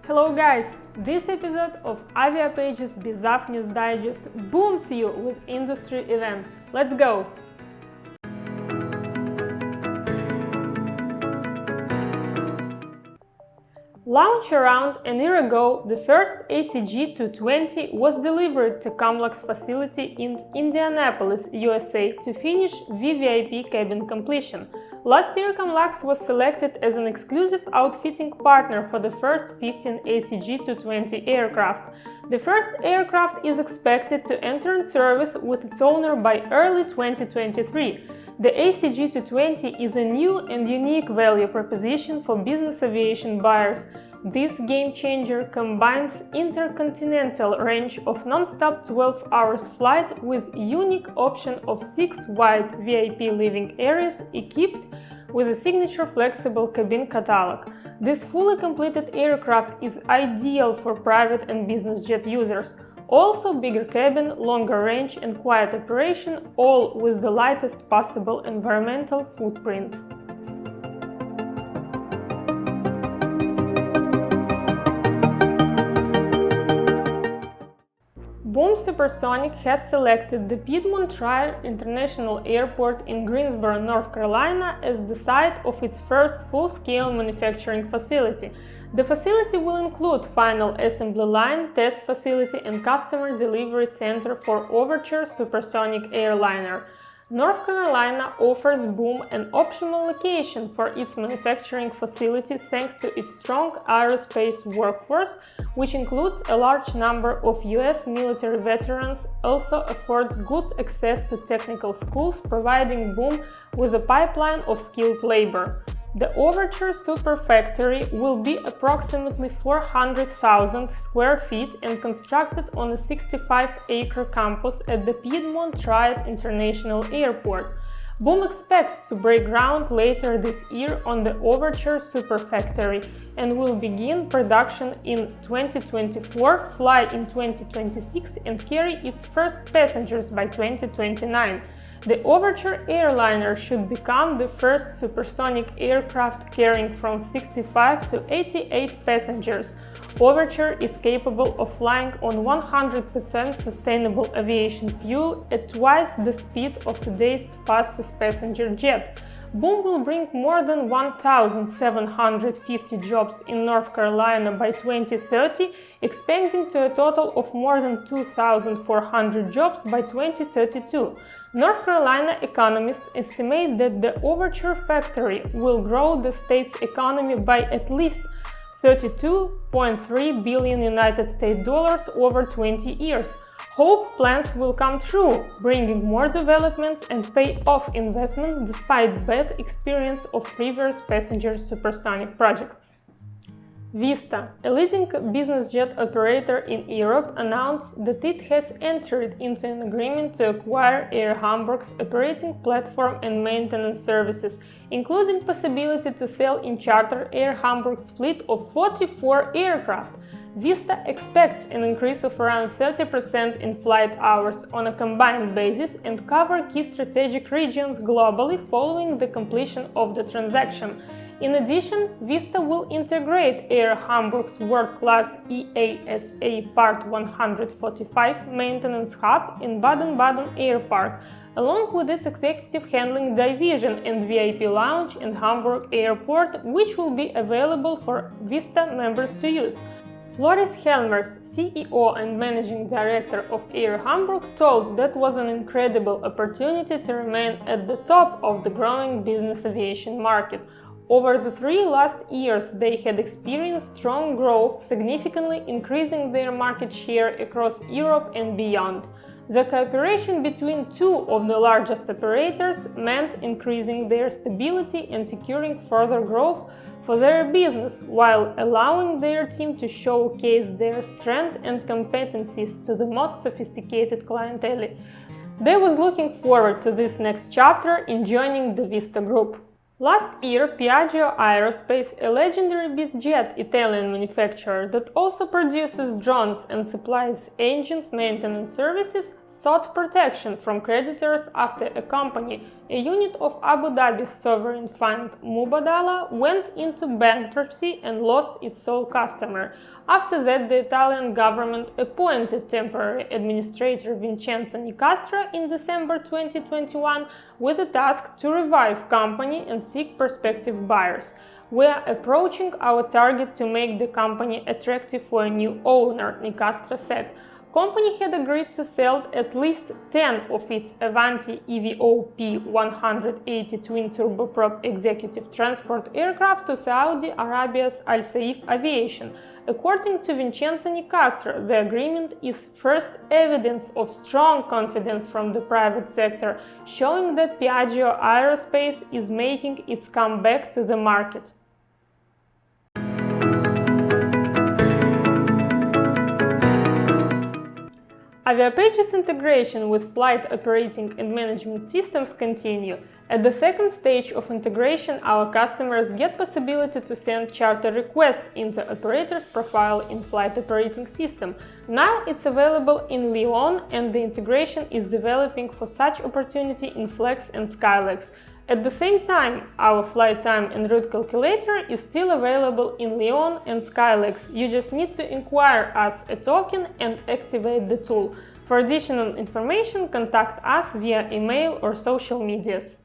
Hello guys! This episode of Aviapages Bizarre News Digest booms you with industry events. Let's go! Launched around a year ago, the first ACJ TwoTwenty was delivered to Comlux facility in Indianapolis, USA to finish VVIP cabin completion. Last year, Comlux was selected as an exclusive outfitting partner for the first 15 ACJ TwoTwenty aircraft. The first aircraft is expected to enter in service with its owner by early 2023. The ACJ TwoTwenty is a new and unique value proposition for business aviation buyers. This game-changer combines intercontinental range of non-stop 12 hours flight with unique option of 6 wide VIP living areas equipped with a signature flexible cabin catalog. This fully completed aircraft is ideal for private and business jet users. Also bigger cabin, longer range and quiet operation, all with the lightest possible environmental footprint. Boom Supersonic has selected the Piedmont Triad International Airport in Greensboro, North Carolina as the site of its first full-scale manufacturing facility. The facility will include final assembly line, test facility and customer delivery center for Overture Supersonic airliner. North Carolina offers Boom an optimal location for its manufacturing facility thanks to its strong aerospace workforce, which includes a large number of US military veterans, also affords good access to technical schools, providing Boom with a pipeline of skilled labor. The Overture Super-factory will be approximately 400,000 square feet and constructed on a 65-acre campus at the Piedmont Triad International Airport. Boom expects to break ground later this year on the Overture Super-factory and will begin production in 2024, fly in 2026 and carry its first passengers by 2029. The Overture airliner should become the first supersonic aircraft carrying from 65 to 88 passengers. Overture is capable of flying on 100% sustainable aviation fuel at twice the speed of today's fastest passenger jet. Boom will bring more than 1,750 jobs in North Carolina by 2030, expanding to a total of more than 2,400 jobs by 2032. North Carolina economists estimate that the Overture factory will grow the state's economy by at least $32.3 billion United States dollars over 20 years. Hope plans will come true, bringing more developments and pay off investments despite bad experience of previous passenger supersonic projects. Vista, a leading business jet operator in Europe, announced that it has entered into an agreement to acquire Air Hamburg's operating platform and maintenance services, including possibility to sell in charter Air Hamburg's fleet of 44 aircraft. Vista expects an increase of around 30% in flight hours on a combined basis and cover key strategic regions globally following the completion of the transaction. In addition, Vista will integrate Air Hamburg's world-class EASA Part 145 maintenance hub in Baden-Baden Air Park, along with its executive handling division and VIP lounge in Hamburg Airport, which will be available for Vista members to use. Floris Helmers, CEO and Managing Director of Air Hamburg, told that was an incredible opportunity to remain at the top of the growing business aviation market. Over the 3 last years, they had experienced strong growth, significantly increasing their market share across Europe and beyond. The cooperation between two of the largest operators meant increasing their stability and securing further growth for their business, while allowing their team to showcase their strength and competencies to the most sophisticated clientele. They was looking forward to this next chapter in joining the Vista group. Last year, Piaggio Aerospace, a legendary Vistajet Italian manufacturer that also produces drones and supplies engines maintenance services, sought protection from creditors after a company a unit of Abu Dhabi's sovereign fund Mubadala went into bankruptcy and lost its sole customer. After that, the Italian government appointed temporary administrator Vincenzo Nicastra in December 2021 with the task to revive company and seek prospective buyers. We are approaching our target to make the company attractive for a new owner, Nicastra said. Company had agreed to sell at least 10 of its Avanti EVO P180 twin turboprop executive transport aircraft to Saudi Arabia's Al Saif Aviation. According to Vincenzo Nicastra, the agreement is first evidence of strong confidence from the private sector, showing that Piaggio Aerospace is making its comeback to the market. Aviapages integration with flight operating and management systems continue. At the second stage of integration, our customers get possibility to send charter request into operator's profile in flight operating system. Now it's available in Lyon, and the integration is developing for such opportunity in Flex and Skylegs. At the same time, our flight time and route calculator is still available in Lyon and Skylegs. You just need to acquire us a token and activate the tool. For additional information, contact us via email or social medias.